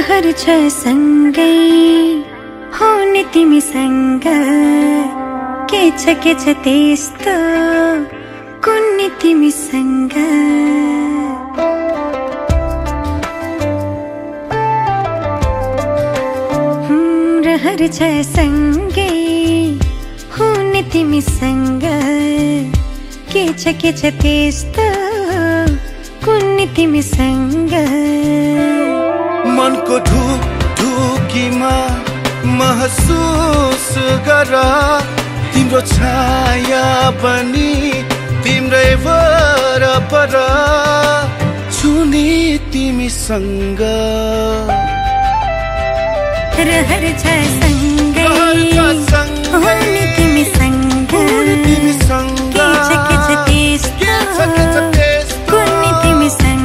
रहर छ सँगै हुने तिमीसँग के छ त्यस्तो कुन्नी तिमीसँग रहर छ सँगै हुने तिमीसँग के छ त्यस्तो कुन्नी तिमीसँग मनको ढुकीमा महसुस गर तिम्रो छाया बनी तिम्रै वरपर छुनी तिमीसँग रहर छ सँगै हुने तिमीसँग के छ त्यस्तो कुन्नी तिमीसँग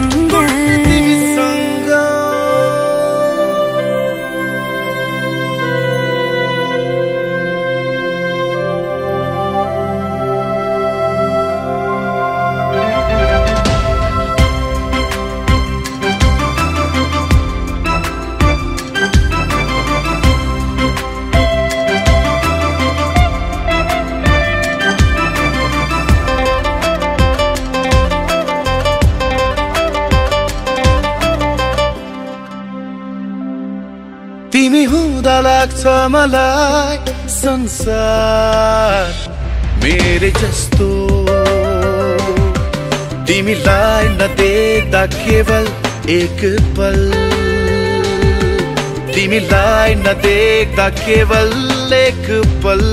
तिमी हुँदा लाग्छ मलाई संसार मेरे जस्तो तिमीलाई नदेख्दा केवल एक पल तिमीलाई नदेख्दा केवल एक पल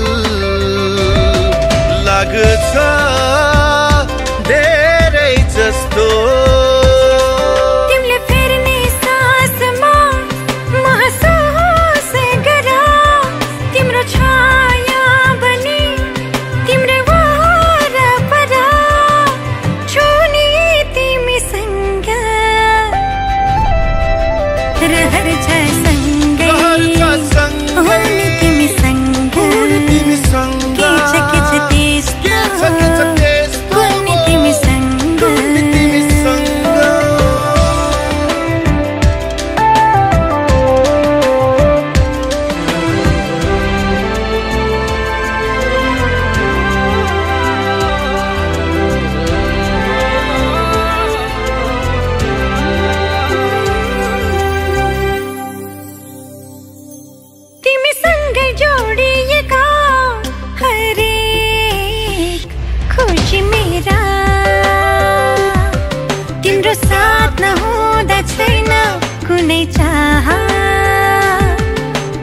लाग्छ धेरै जस्तो रहर छ सँगै हुने तिमीसँग के छ त्यस्तो कुन्नी तिमीसँग तिमीसँगै जोडिएका हरेक खुसी मेरा तिम्रो साथ नहुँदा छैन कुनै चाह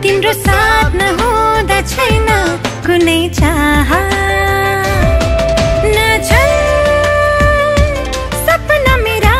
तिम्रो साथ नहुँदा छैन कुनै चाह सपना मेरा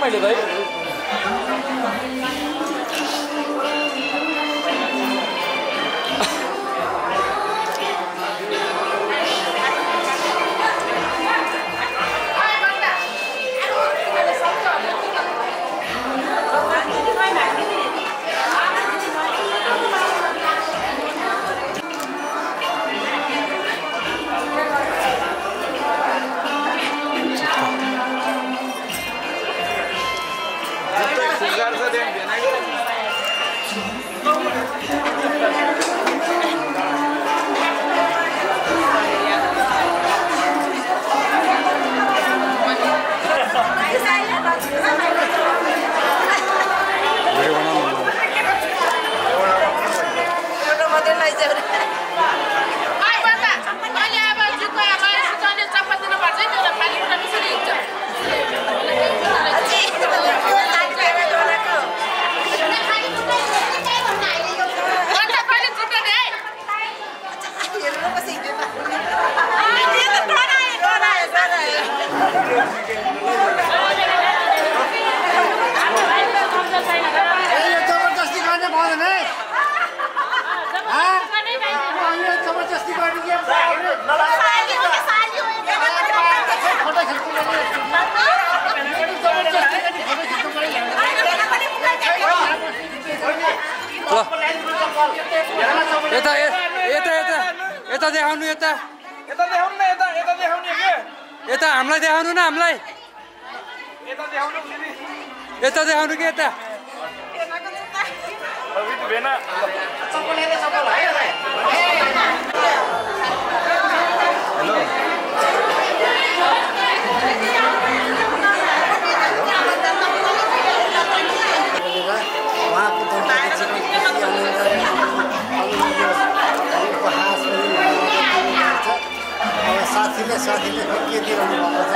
मैले त यता देखाउनु यता यता देखाउनु न यता यता देखाउने के यता हामीलाई देखाउनु न हामीलाई यता देखाउनु फेरि यता देखाउनु के यता अभी त भेना चप्पलले चप्पल है हेलो साथीले के दिइरहनु भएको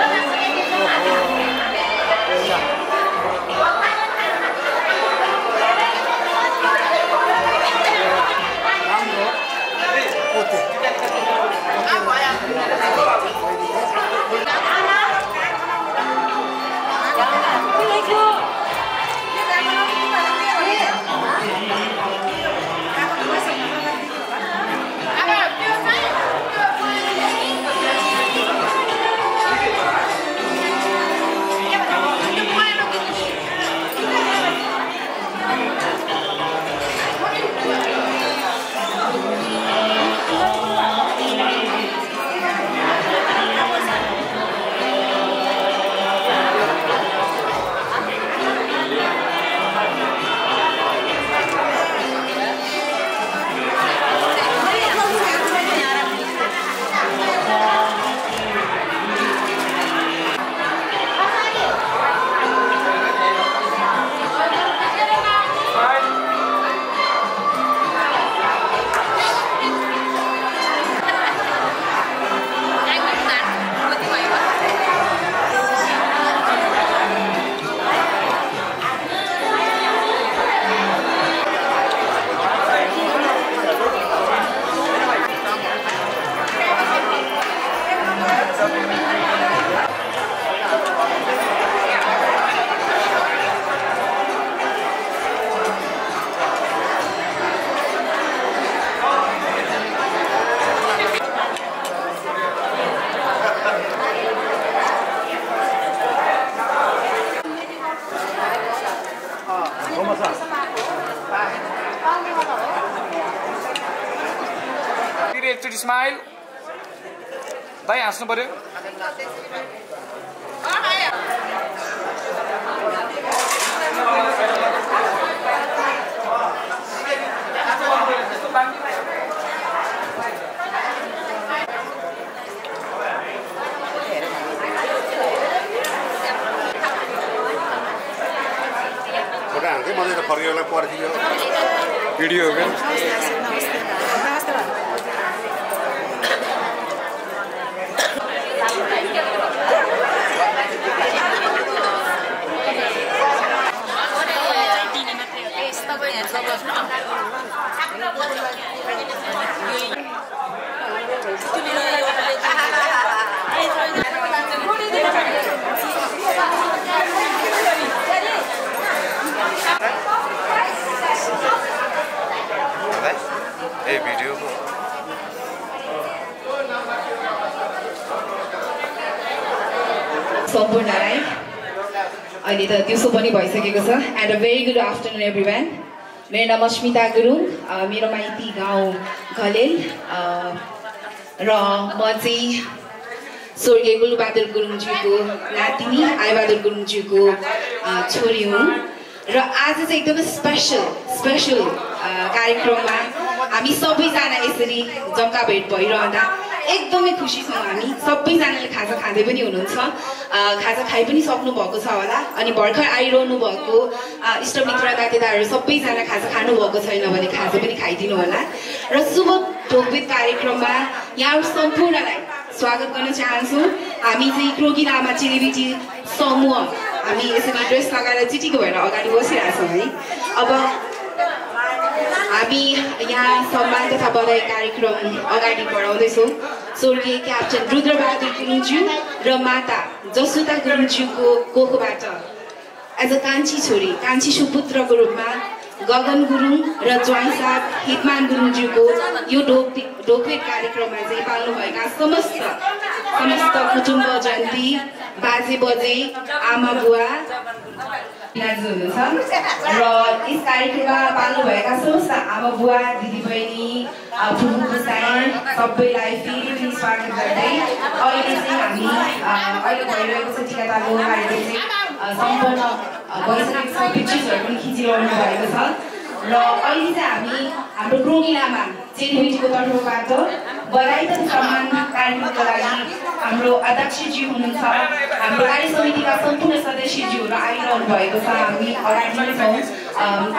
एकचोटि स्माइल दाइ हाँस्नु पर्यो फोटो हान्थ्यो मैले त फर्केलाई पर्खियो भिडियो हो क्या सम्पूर्णलाई अहिले त दिउँसो पनि भइसकेको छ and a very good afternoon everyone मेरो नाम अस्मिता गुरुङ मेरो माइती गाउँ घलेल र म चाहिँ स्वर्गीय गुलबहादुर गुरुङज्यूको नातिनी आइबहादुर गुरुङज्यूको छोरी हुँ र आज चाहिँ एकदमै स्पेसल कार्यक्रममा हामी सबैजना यसरी जम्का भेट भइरहँदा एकदमै खुसी छौँ हामी सबैजनाले खाजा खाँदै पनि हुनुहुन्छ खाजा खाइ पनि सक्नु भएको छ होला अनि भर्खर आइरहनु भएको इष्टमित्र नातेदारहरू सबैजना खाजा खानु भएको छैन भने खाजा पनि खाइदिनु होला र शुभ ढोकबीत कार्यक्रममा यहाँ सम्पूर्णलाई स्वागत गर्न चाहन्छु हामी चाहिँ क्रोकी लामा चेलीबेटी समूह हामी यसरी ड्रेस लगाएर चिटिको भएर अगाडि बसिरहेछौँ है अब हामी यहाँ सम्मान तथा बधाई कार्यक्रम अगाडि बढाउँदैछौँ स्वर्गीय क्याप्टन रुद्रबहादुर गुरुङज्यू र माता जसुता गुरुङज्यूको कोखबाट एज अ कान्छी छोरी कान्छी सुपुत्रको रूपमा गगन गुरुङ र ज्वाइँ साहब हितमान गुरुङज्यूको यो ढोकबीत कार्यक्रममा चाहिँ पाल्नुभएका समस्त कुटुम्ब जन्ती बाजे बजे आमा बुवा दाजु हुनुहुन्छ र यस कार्यक्रममा पाल्नुभएका समस्त आमा बुवा दिदीबहिनी फुपू पुसाई सबैलाई फेरि पनि स्वागत गर्दै अहिले चाहिँ हामी अहिले भइरहेको छ टिकाटाको कार्यक्रम चाहिँ सम्पन्न भइसकेको छ पिक्चर्सहरू पनि खिचिरहनु भएको छ र अहिले चाहिँ हामी हाम्रो क्रोकी लामा चेलीबेटीको तर्फबाट बधाई तथा सम्मान कार्यक्रमको लागि हाम्रो अध्यक्षज्यू हुनुहुन्छ हाम्रो कार्य समितिका सम्पूर्ण सदस्यज्यूहरू आइरहनु भएको छ हामी अगाडि नै छौँ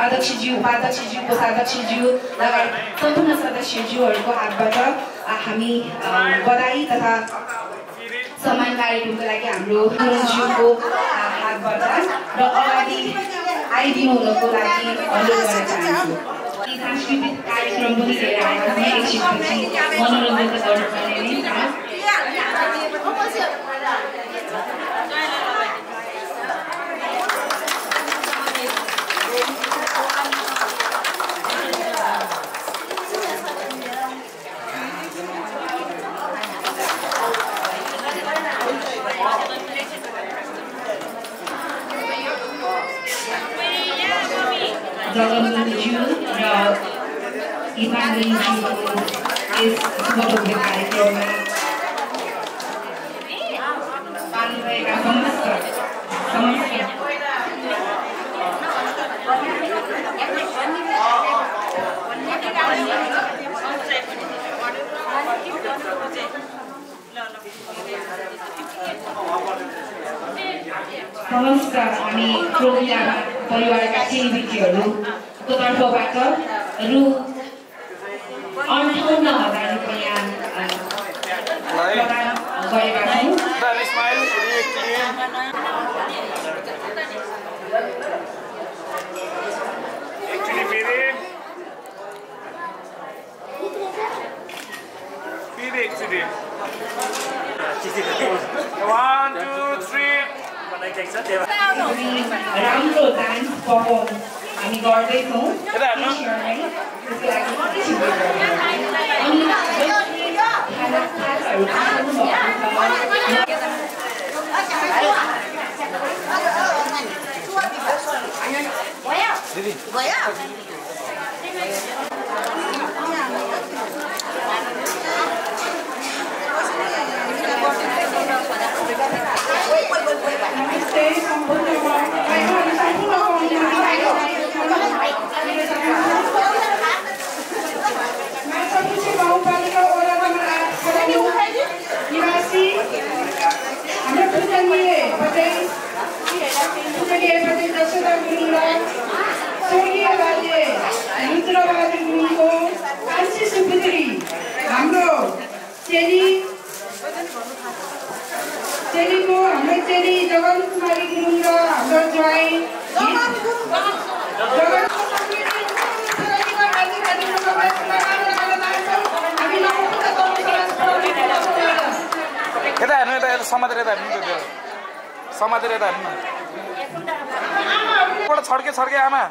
अध्यक्षज्यू उपाध्यक्षज्यू कोषाध्यक्षज्यू लगायत सम्पूर्ण सदस्यज्यूहरूको हातबाट हामी बधाई तथा सम्मान कार्यक्रमको लागि हाम्रो गुरुङज्यूको हातबाट र अगाडि आइदिनु हुनको लागि अनुरोध गर्न चाहन्छु सांस्कृतिक कार्यक्रम पनि लिएर आएको छ एकछिनपछि मनोरञ्जन त गर्नुपर्ने नै छ गगन गुरुङज्यू र हितमान गुरुङज्यूको यस शुभ ढोकबीत कार्यक्रममा पाल्नुभएका समस्त हामी क्रोकी लामा परिवारका चेलीबेटीहरूको तर्फबाट रु 58,000 रुपैयाँ गरेका छौँ राम्रो डान्स पर्फर्म हामी गर्दैछौँ हाम्रो चेलीको हाम्रो चेली जगन कुमारी गुरुङ र हाम्रो ज्वाइँ यता हेर्नु यता समातेर यता हेर्नु समातेर यता हेर्नु छड्के आमा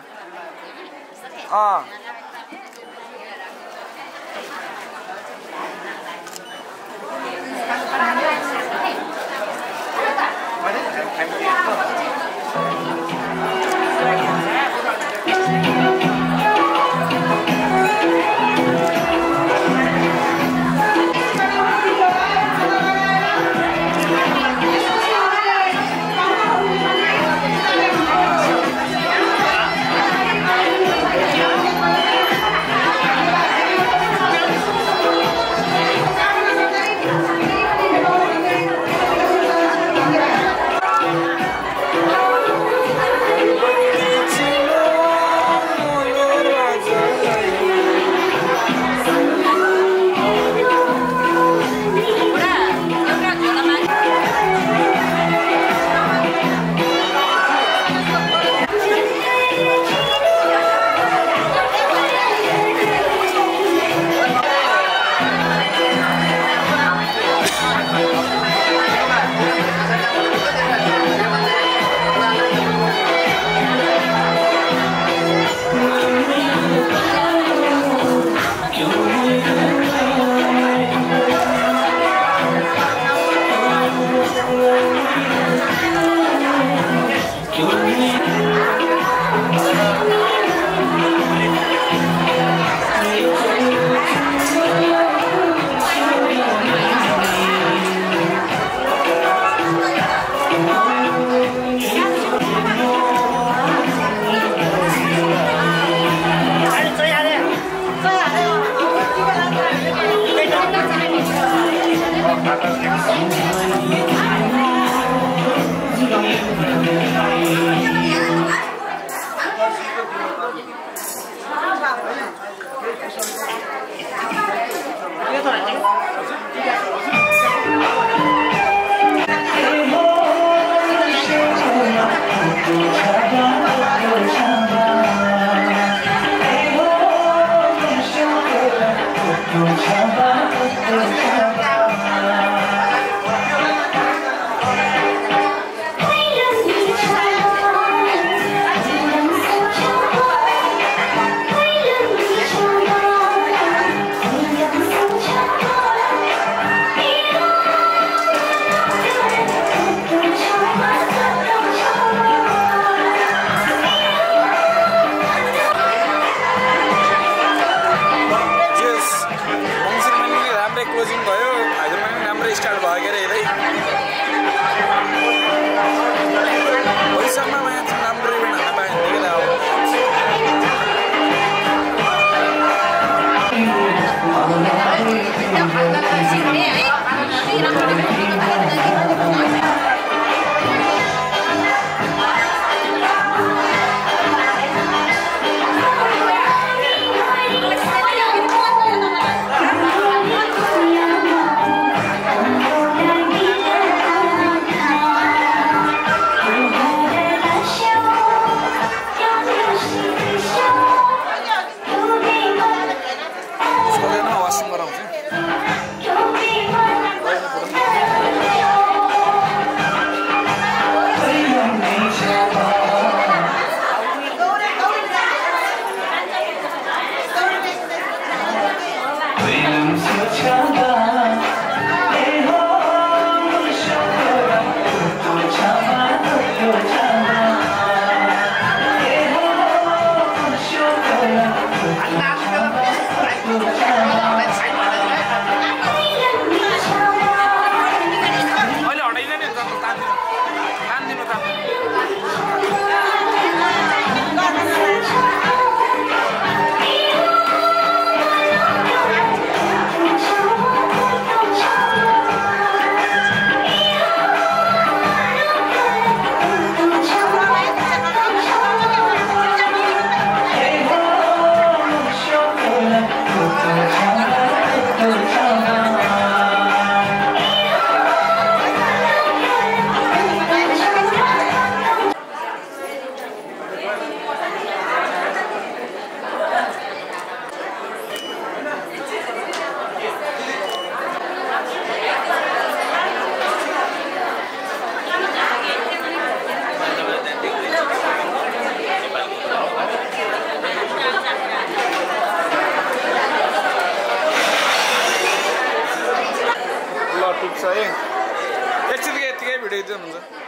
यतिकै भिडियो चाहिँ हुन्छ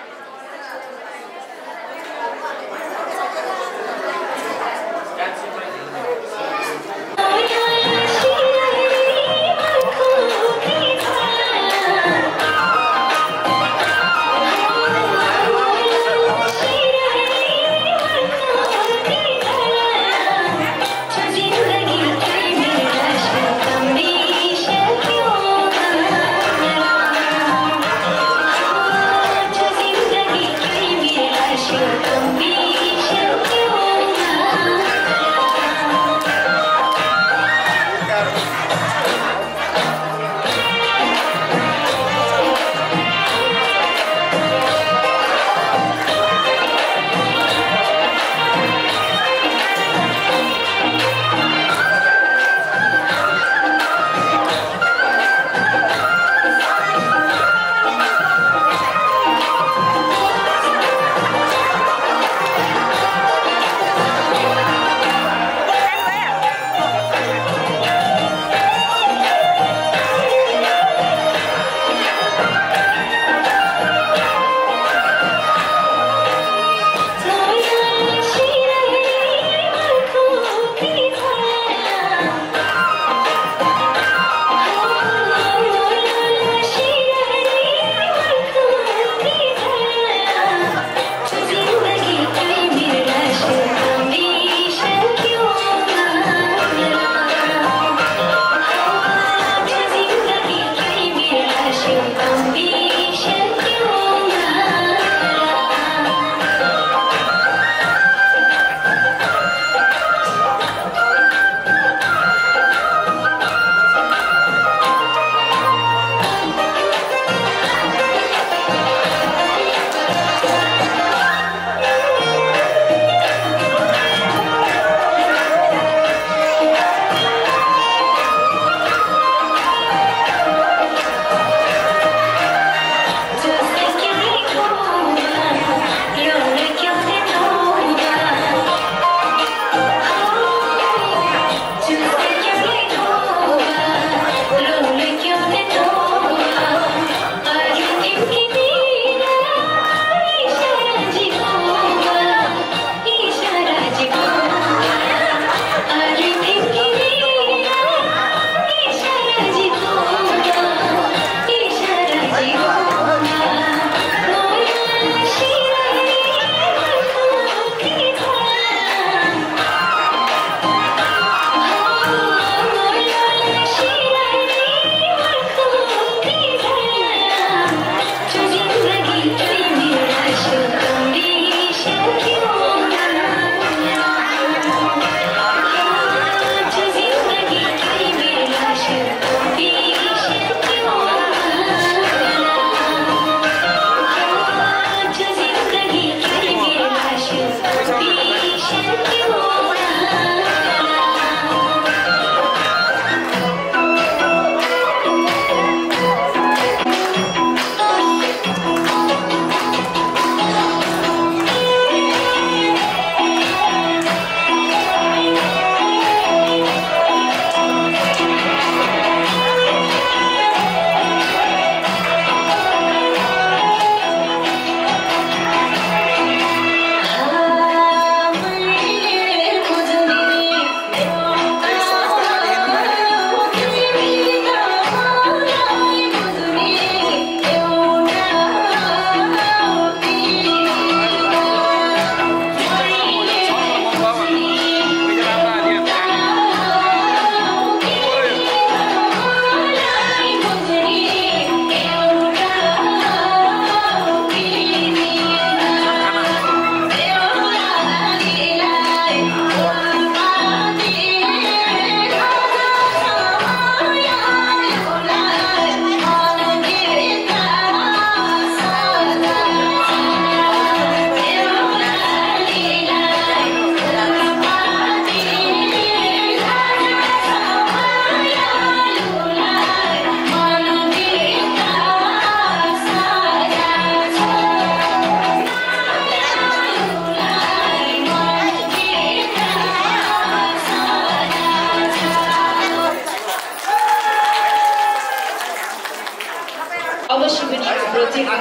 जिंदगी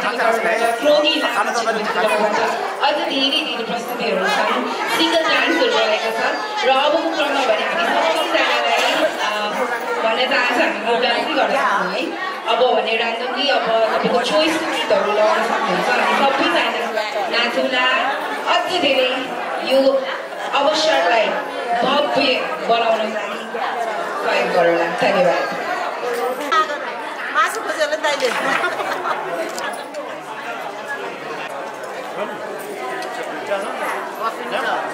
कालीगढबाट क्रोधी लामाबाट अझ धेरै प्रस्तुतिहरू छन् सिङ्गल डान्सहरू रहेको छ र अबको क्रममा भने हामी सबैजनालाई भन्न चाहन्छु हामी ग्रुप डान्सै गर्न सक्छौँ है अब भने रान्डमली अब तपाईँको चोइसको गीतहरू लगाउन सक्नुहुन्छ हामी सबैजना नाचौँला अझ धेरै यो अवसरलाई भव्य बनाउन लागि सहयोग गरौँला धन्यवाद मासु खोजेर दाइले Laura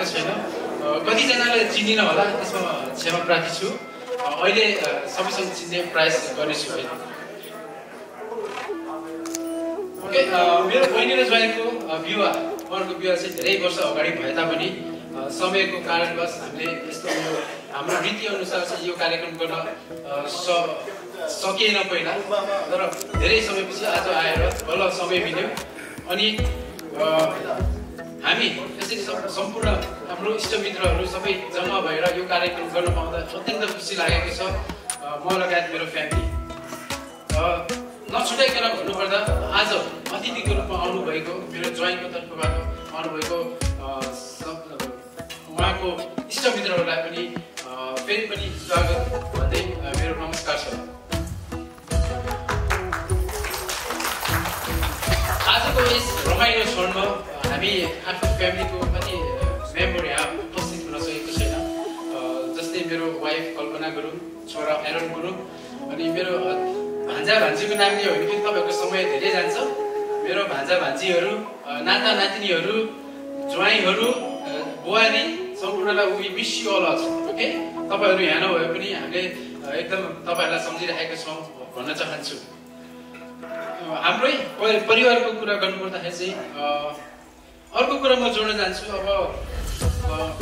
आएको छैन कतिजनाले चिनिन होला त्यसमा क्षमा प्रार्थी छु अहिले सबैसँग चिन्ने प्रयास गर्नेछु है ओके मेरो बहिनी र ज्वाइँको विवाह उहाँको विवाह चाहिँ धेरै वर्ष अगाडि भए तापनि समयको कारणवश हामीले यस्तो हाम्रो रीति अनुसार चाहिँ यो कार्यक्रम गर्न सकिएन पहिला तर धेरै समयपछि आज आएर बल्ल समय मिल्यो अनि हामी यसरी सम्पूर्ण हाम्रो इष्टमित्रहरू सबै जम्मा भएर यो कार्यक्रम गर्न पाउँदा अत्यन्त खुसी लागेको छ म लगायत मेरो फ्यामिली नछुटाइकन भन्नुपर्दा आज अतिथिको रूपमा आउनुभएको मेरो ज्वाइँको तर्फबाट आउनुभएको उहाँको इष्टमित्रहरूलाई पनि फेरि पनि स्वागत भन्दै मेरो नमस्कार छ आजको यस रमाइलो क्षणमा हामी आफ्नो फ्यामिलीको कति मेम्बर यहाँ उपस्थित हुन सकेको छैन जस्तै मेरो वाइफ कल्पना गुरुङ छोरा एरन गुरुङ अनि मेरो भान्जा भान्जीको नामले हो भने पनि तपाईँको समय धेरै जान्छ मेरो भान्जा भान्जीहरू नाता नातिनीहरू ज्वाइँहरू बुहारी सम्पूर्णलाई we miss you all okay तपाईँहरू यहाँ नभए पनि हामीले एकदम तपाईँहरूलाई सम्झिरहेका छौँ भन्न चाहन्छु हाम्रै परिवारको कुरा गर्नुपर्दाखेरि चाहिँ अर्को कुरा म जोड्न जान्छु अब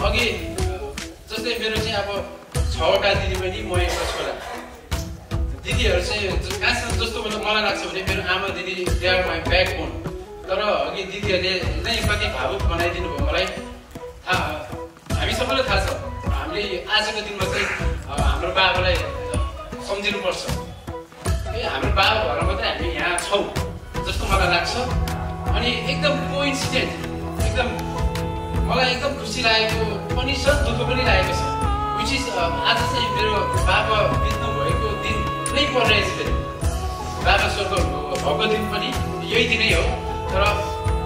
अघि जस्तै मेरो चाहिँ अब 6वटा दिदीबहिनी म एउटा छोरा दिदीहरू चाहिँ कहाँसम्म जस्तो मलाई लाग्छ भने मेरो आमा दिदी दे आर माई ब्याकबोन तर अघि दिदीहरूले नै कति भावुक बनाइदिनु भयो मलाई हामी सबैलाई थाहा छ हामीले आजको दिनमा चाहिँ हाम्रो बाबालाई सम्झिनुपर्छ हाम्रो बाबा भएर मात्रै हामी यहाँ छौँ जस्तो मलाई लाग्छ अनि एकदम कोइन्सिडेन्ट एकदम मलाई एकदम खुसी लागेको पनि छ दुःख पनि लागेको छ विच इज आज चाहिँ मेरो बाबा बित्नु भएको दिन नै परिरहेछ फेरि बाबा स्वर्ग भएको दिन पनि यही दिनै हो तर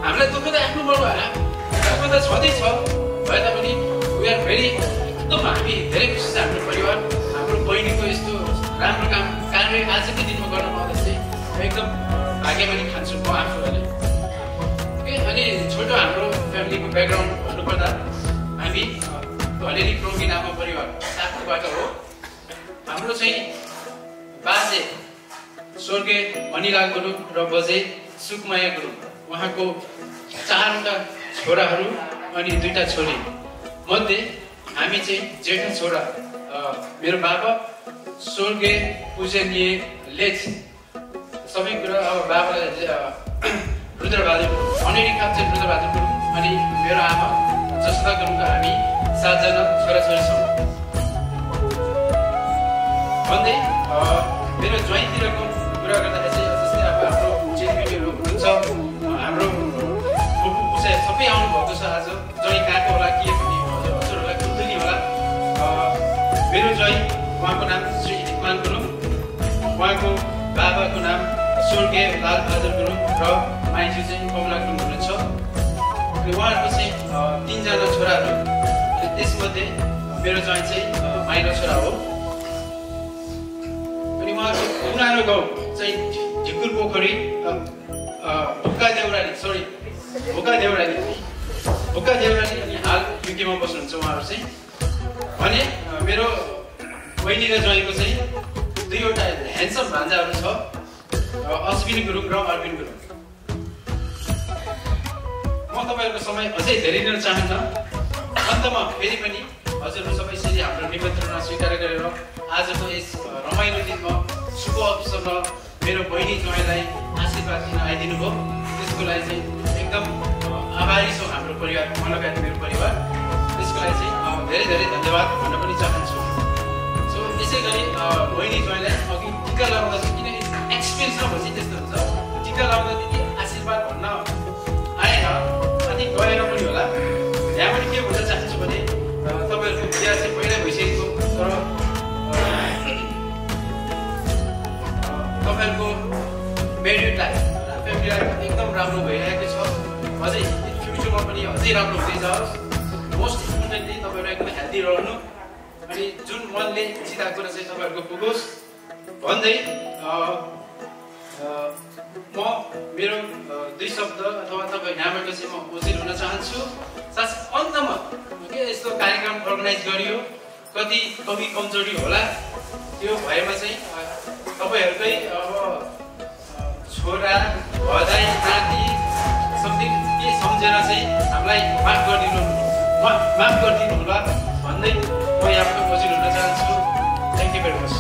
हामीलाई दुःख त आफ्नो मर्म होइन दुःख त छँदैछ भए तापनि वी आर भेरी एकदम हामी धेरै खुसी छ हाम्रो परिवार हाम्रो बहिनीको यस्तो राम्रो काम कार्य आजकै दिनमा गर्न पाउँदा चाहिँ एकदम भाग्यमानी खान्छु म आफूलाई अनि छोटो हाम्रो फ्यामिलीको ब्याकग्राउन्ड भन्नुपर्दा हामी धलेरी प्रोगी नामक परिवार साथबाट हो हाम्रो चाहिँ बाजे स्वर्गीय मणिलाल गुरुङ र बजे सुकमाया गुरुङ उहाँको 4वटा छोराहरू अनि 2टा छोरी मध्ये हामी चाहिँ जेठा छोरा मेरो बाबा स्वर्गीय पूजनीय लेख सबै कुरा अब बाबालाई रुद्रबहादुर अनेरी काप्चे रुद्रबहादुर गुरुङ अनि मेरो आमा जसता गुरुङको हामी 7 जना छोराछोरी छौँ भन्दै मेरो ज्वाइँतिरको कुरा गर्दाखेरि चाहिँ जस्तै अब हाम्रो चेलीबेटीहरू हुनुहुन्छ हाम्रो फुपू सबै आउनुभएको छ आज ज्वाइँ कहाँको होला के भन्ने हजुरहरूलाई कुर्दुनी होला मेरो ज्वाइँ उहाँको नाम श्री हितमान गुरुङ उहाँको बाबाको नाम स्वर्गीय लालबहादुर गुरुङ र माइजू चाहिँ कमला गुरुङ हुनुहुन्छ अनि उहाँहरूको चाहिँ 3 जना छोराहरू अनि त्यसमध्ये मेरो ज्वाइँ चाहिँ माइलो छोरा हो अनि उहाँको पुरानो गाउँ चाहिँ ढिकुर पोखरी भुक्का देउराली अनि हाल युकेमा बस्नुहुन्छ उहाँहरू चाहिँ भने मेरो बहिनी र ज्वाइँको चाहिँ 2वटा ह्यान्डसम भान्जाहरू छ अश्विनी गुरुङ र अरविन्द गुरुङ म तपाईँहरूको समय अझै धेरै लिन चाहन्न अन्तमा फेरि पनि हजुरहरू सबै यसरी हाम्रो निमन्त्रणा स्वीकार गरेर आजको यस रमाइलो दिनमा शुभ अवसरमा मेरो बहिनी ज्वाइँलाई आशीर्वाद दिन आइदिनु भयो त्यसको लागि चाहिँ एकदम आभारी छौँ हाम्रो परिवार म लगायत मेरो परिवार त्यसको लागि चाहिँ धेरै धेरै धन्यवाद भन्न पनि चाहन्छु सो यसै गरी बहिनी ज्वाइँलाई अघि टिका लगाउँदा चाहिँ किन एक्सपिरियन्स नभएपछि त्यस्तो हुन्छ टिका लगाउँदाखेरि आशीर्वाद भन्न आएन अनि गएर पनि होला यहाँ पनि के भन्न चाहन्छु भने तपाईँहरूको बिहा चाहिँ पहिला भइसकेको तर तपाईँहरूको मेरिड लाइफ फ्यामिली लाइफ एकदम राम्रो भइरहेको छ अझै फ्युचरमा पनि अझै राम्रो हुँदैछ मोस्ट इम्पोर्टेन्टली तपाईँहरू एकदम हेल्दी रहनु अनि जुन मनले चिताएको कुरा चाहिँ तपाईँहरूको पुगोस् भन्दै म मेरो 2 शब्द अथवा तपाईँ यहाँबाट चाहिँ म उपस्थित हुन चाहन्छु। साथ अन्तमा के यस्तो कार्यक्रम अर्गनाइज गरियो, कति कमी कमजोरी होला त्यो भएमा चाहिँ तपाईँहरूकै अब छोरा भदाई नाति समथिङ के सम्झेर चाहिँ हामीलाई माफ गरिदिनु होला भन्दै म यहाँबाट उपस्थित हुन चाहन्छु। Thank you very much.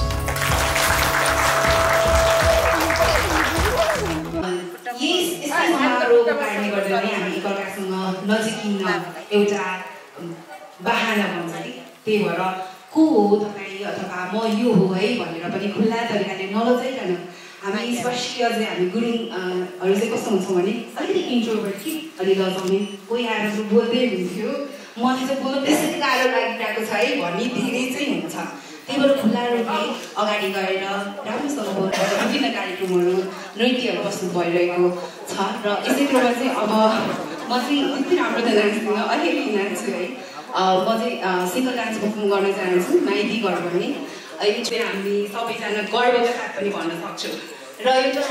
यस्ता समारोहको कारणले गर्दा नै हामी एकअर्कासँग नजिकिन एउटा बाहना भन्छ कि त्यही भएर को हो तपाईँ अथवा म यो हो है भनेर पनि खुल्ला तरिकाले नलजाइकन हामी स्पष्टीय चाहिँ हामी गुरुङहरू चाहिँ कस्तो हुन्छौँ भने अलिकति इन्ट्रोभर्ट कि अलि लजाउने कोही आएर बोल्दै हुन्थ्यो, मलाई चाहिँ बोल्नु त्यसरी गाह्रो लागिरहेको छ है भन्ने धेरै चाहिँ हुन्छ। त्यही भएर खुल्ला रूपले अगाडि गएर राम्रोसँग विभिन्न कार्यक्रमहरू नृत्यहरू प्रस्तुत भइरहेको छ र यसै क्रममा चाहिँ अब म चाहिँ त्यति राम्रो त नाच्दिनँ, अलिअलि नाच्छु है। म चाहिँ सिङ्गल डान्स पर्फर्म गर्न चाहन्छु, माइती घर भने अहिले चाहिँ हामी सबैजना गर्वका साथ पनि भन्न सक्छौँ र एउटा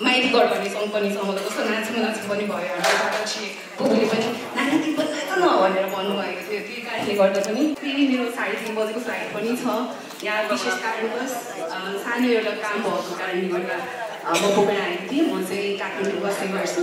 माइती घर भन्ने सङ्ग पनि छ। मलाई कस्तो नाच्नु पनि भयो भनेपछि बुबुले पनि नानी बोलाएको न भनेर भन्नुभएको थियो। त्यही कारणले गर्दा पनि फेरि मेरो 3:30 बजेको फ्लाइट पनि छ यहाँ। विशेष कारणवश सानो एउटा काम भएको कारणले गर्दा म बोकेर आएको थिएँ। म चाहिँ काठमाडौँ बस्ने गर्छु।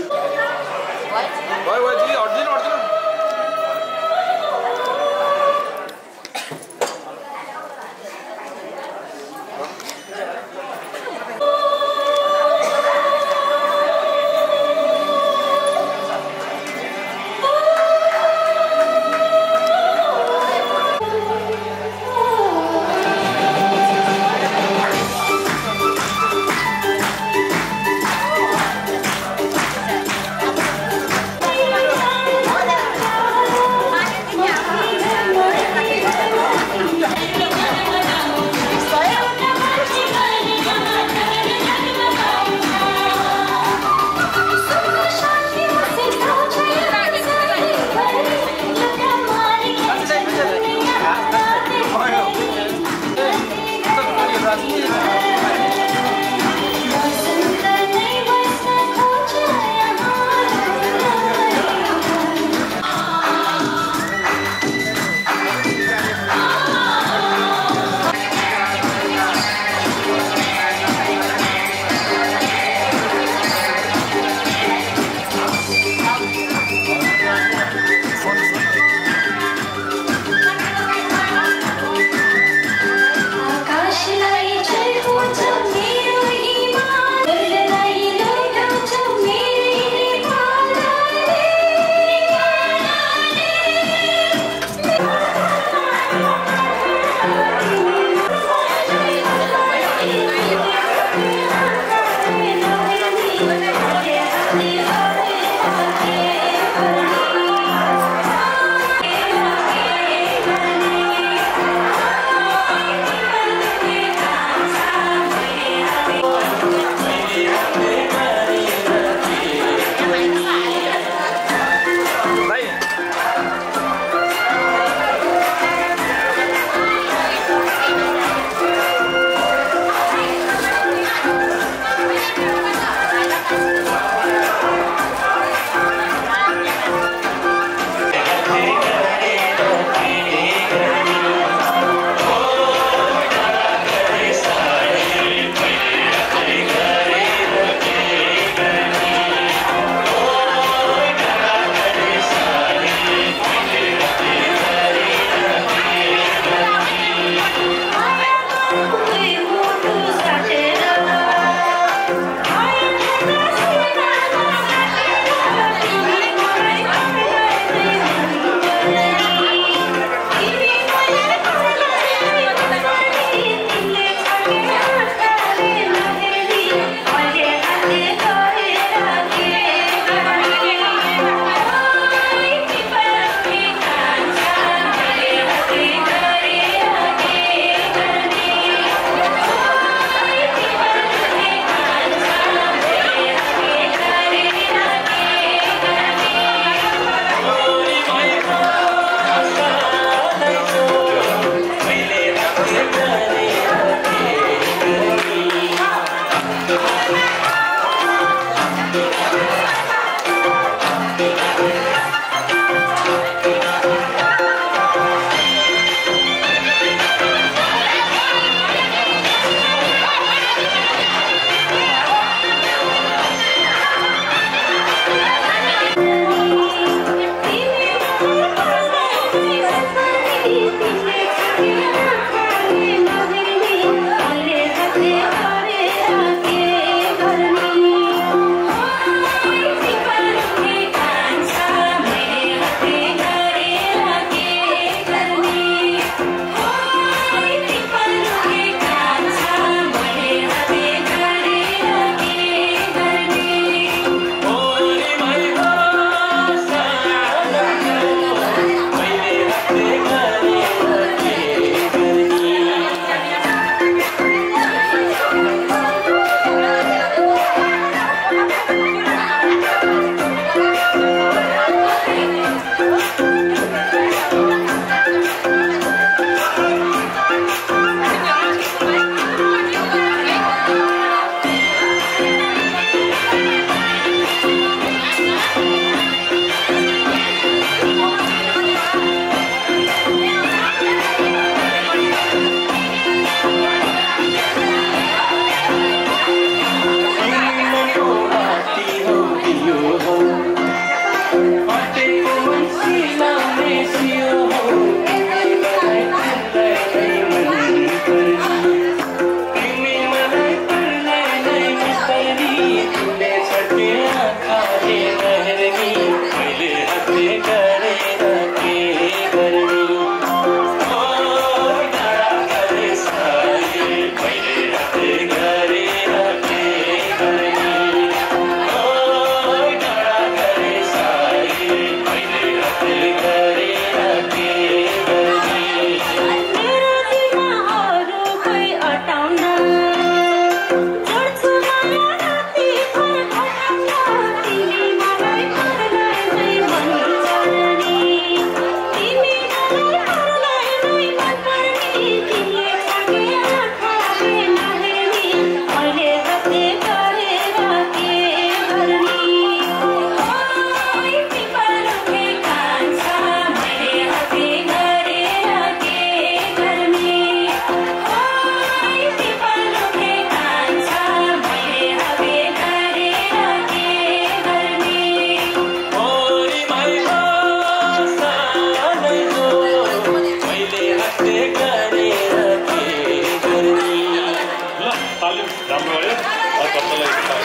तालिम राम्रो भयो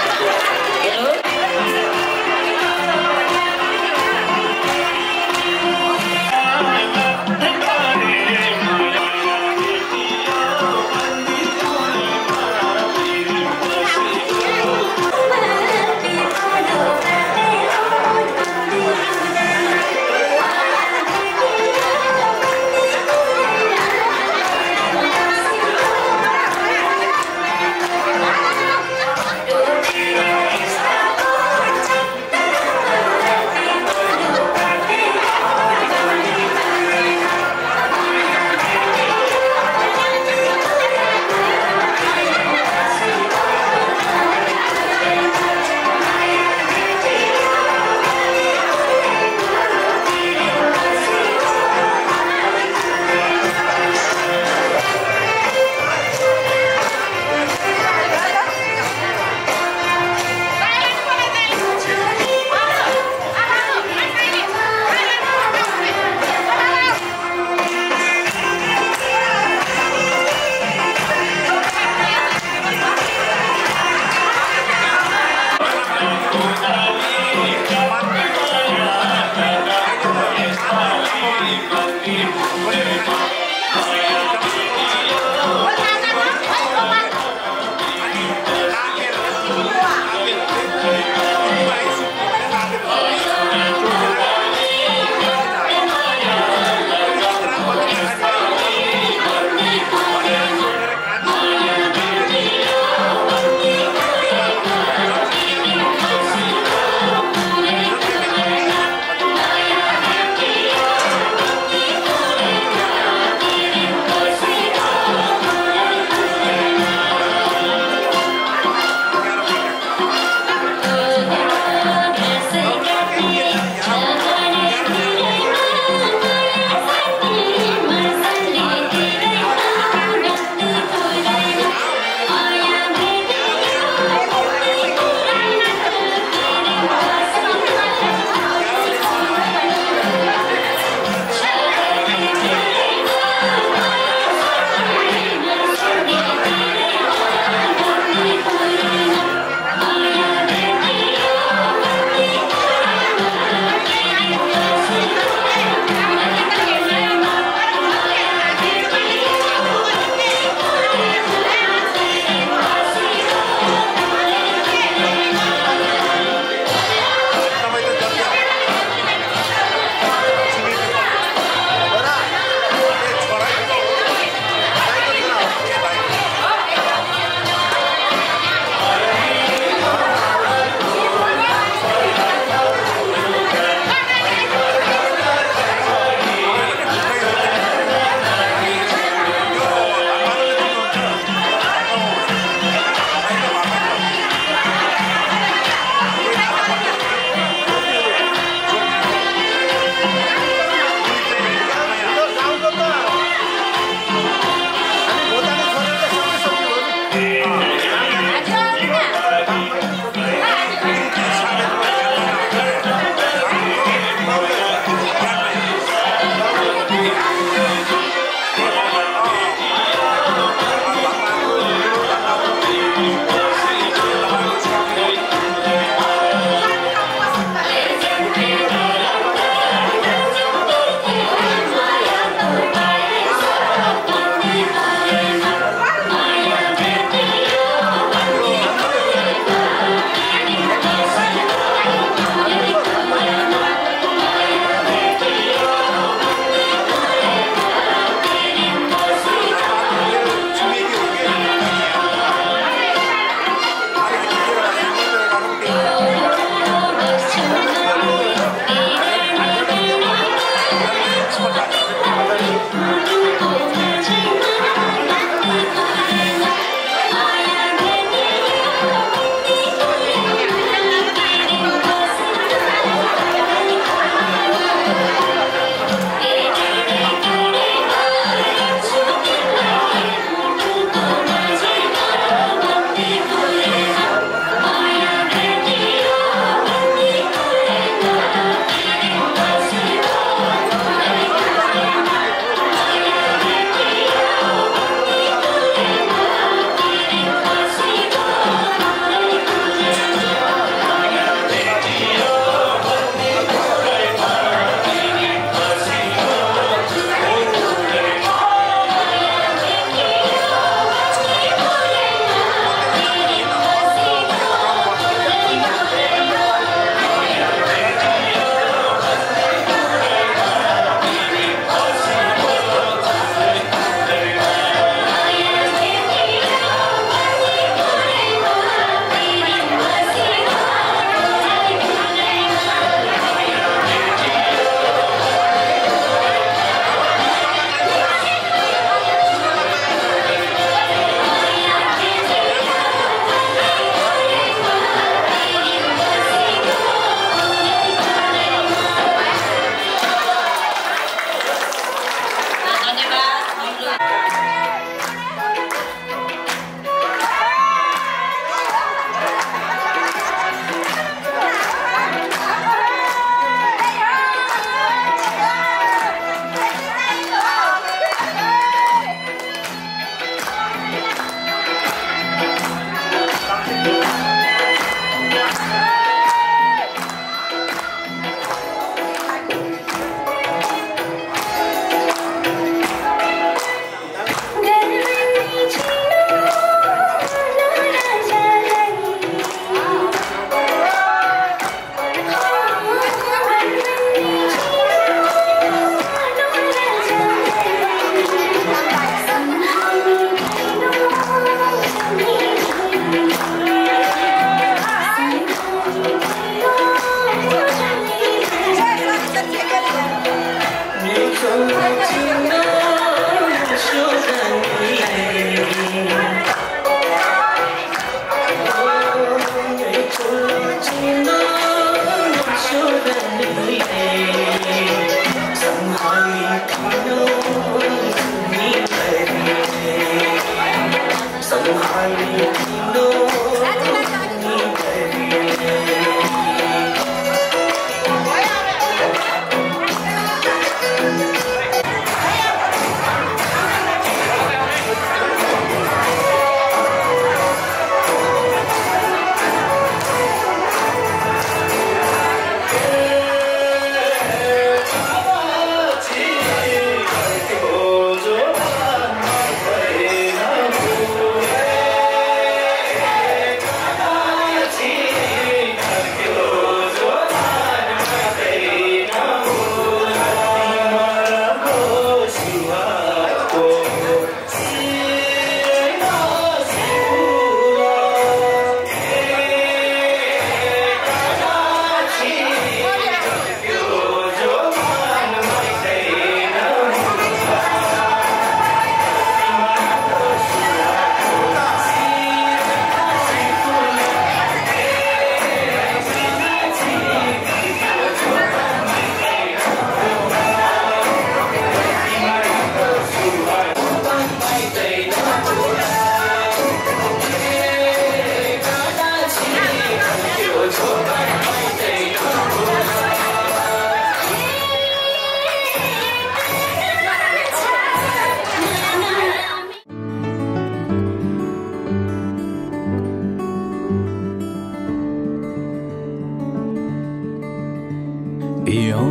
बियौनाहरूका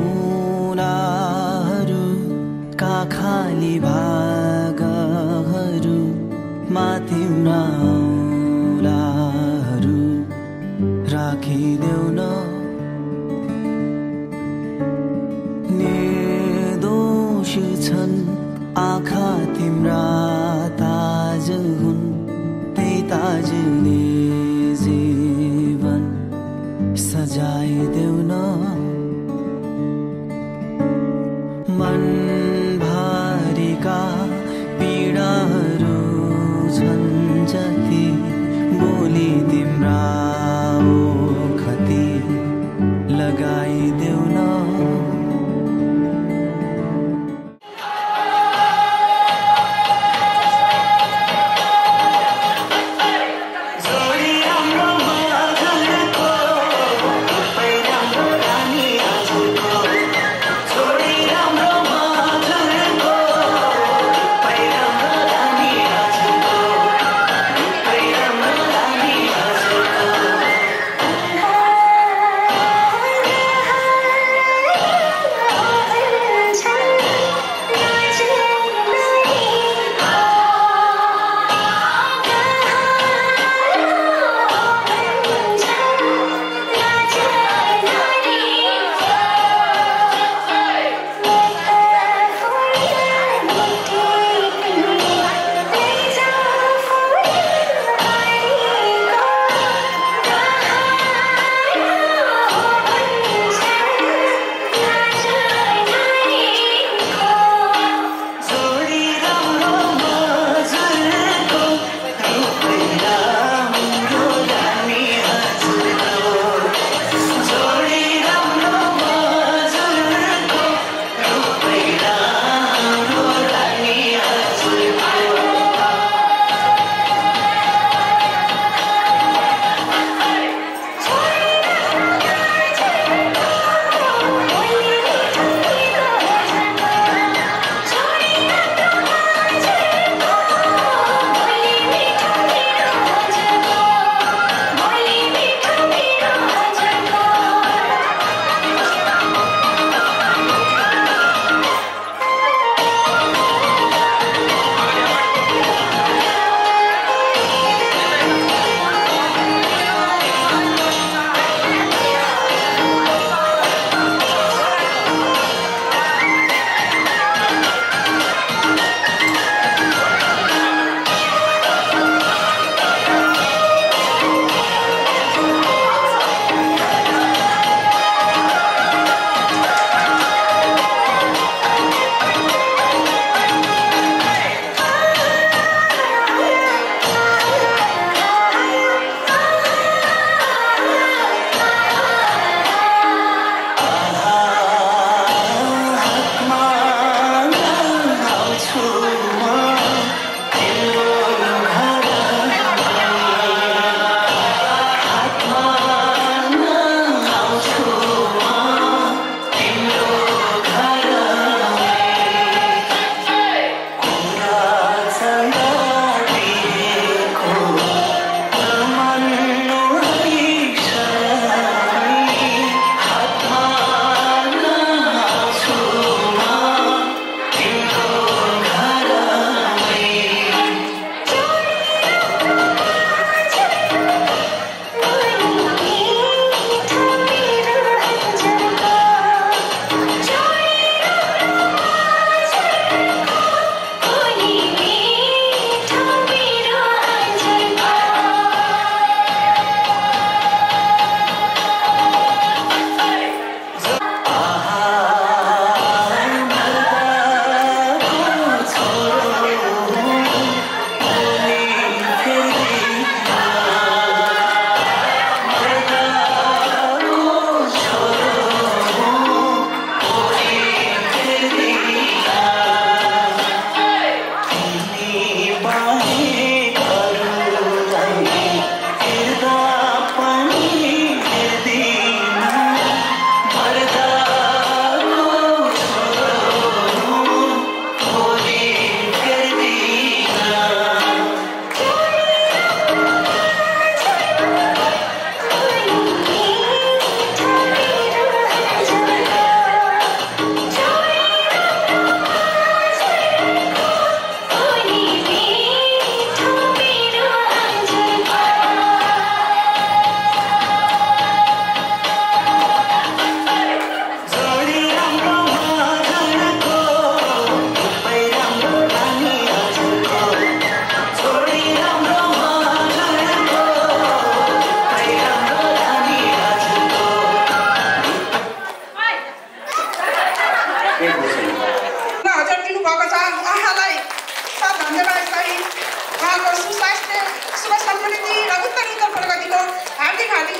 खाली भागहरू तिम्रा औँलाहरू राखिदेऊ न निर्दोष छन् आँखा तिम्रा ताज हुन् त्यही ताजले जीवन सजाइदेऊ न मनभरिका पीडाहरू छन् जति बोली तिम्रा ओखती लगाइदेऊ न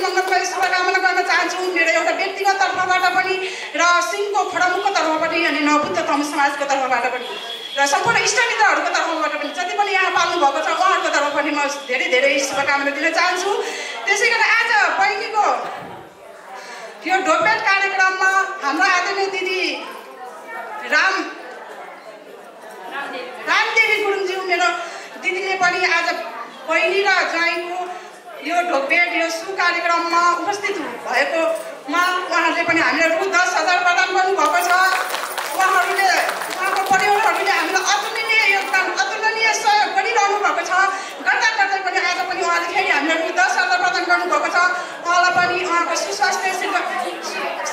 मङ्गलमय शुभकामना गर्न चाहन्छु मेरो एउटा व्यक्तिगत तर्फबाट पनि र सिंहको खडमुखको तर्फबाट अनि नवबुद्ध तम समाजको तर्फबाट पनि र सम्पूर्ण इष्टमित्रहरूको तर्फबाट पनि जति पनि यहाँ पाल्नु भएको छ उहाँहरूको तर्फ पनि म धेरै धेरै शुभकामना दिन चाहन्छु। त्यसै गरी आज बहिनीको यो ढोकभेट कार्यक्रममा हाम्रो आदरणीय दिदी रामदेवी गुरुङज्यू मेरो दिदीले पनि आज बहिनी र ज्वाइँको यो ढोकभेट यो सु कार्यक्रममा उपस्थित भएकोमा उहाँहरूले पनि हामीलाई रु 10,000 प्रदान गर्नुभएको छ। उहाँहरूले उहाँको परिवारहरूले हामीलाई अतुलनीय योगदान अतुलनीय सहयोग गरिरहनु भएको छ। गर्दा गर्दै पनि आज पनि उहाँले फेरि हामीलाई रु 10,000 प्रदान गर्नुभएको छ। उहाँलाई पनि उहाँको सुस्वास्थ्य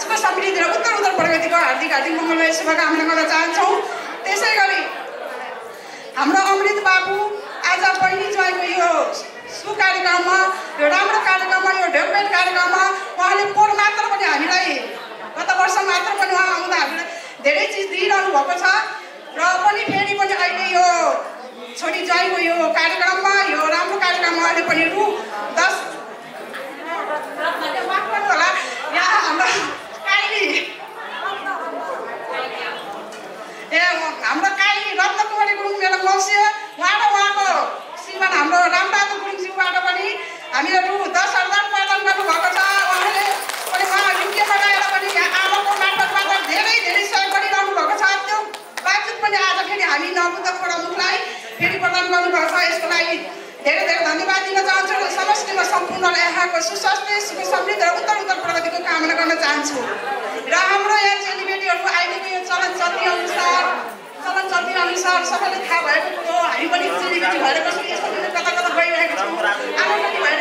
सुख समृद्धि र उत्तर प्रगतिको हार्दिक मङ्गलमय शुभकामना गर्न चाहन्छौँ। त्यसै गरी हाम्रो अमृत बाबु आज बहिनी ज्वाइँको यो सु कार्यक्रममा यो राम्रो कार्यक्रममा यो ढोकभेट कार्यक्रममा उहाँले पोहोर मात्र पनि हामीलाई गत वर्ष मात्र पनि उहाँ आउँदा हामीलाई धेरै चिज दिइरहनु भएको छ र पनि फेरि पनि अहिले यो छोरी ज्वाइँको यो कार्यक्रममा यो राम्रो कार्यक्रममा अहिले पनि रु 10 होला यहाँ हाम्रो काइली हाम्रो काइली रत्नकुमारी गुरुङ मेरो मौसी उहाँ र उहाँको श्रीमान हाम्रो रामबहादुर गुरुङज्यूबाट पनि हामीले रु 10,000 प्रदान गर्नुभएको छ। उहाँले पनि उहाँ युकेमा गएर पनि आमाको मार्फतबाट धेरै धेरै सहयोग गरिरहनु भएको छ। त्यो बावजुद पनि आज फेरि हामी नवबुद्ध खडमुखलाई फेरि प्रदान गर्नुभएको छ। यसको लागि धेरै धेरै धन्यवाद दिन चाहन्छु र समष्टिमा सम्पूर्ण यहाँको सुस्वास्थ्य सुख समृद्धि र उत्तर प्रगतिको कामना गर्न चाहन्छु। र हाम्रो यहाँ चेलीबेटीहरू अहिलेको यो चलन चल्ती अनुसार सबैले थाहा भएको कुरो हामी पनि चेलीबेटी भएर बस्नु यस्तो कता कता गइरहेको छौँ। आमाबेटी भएर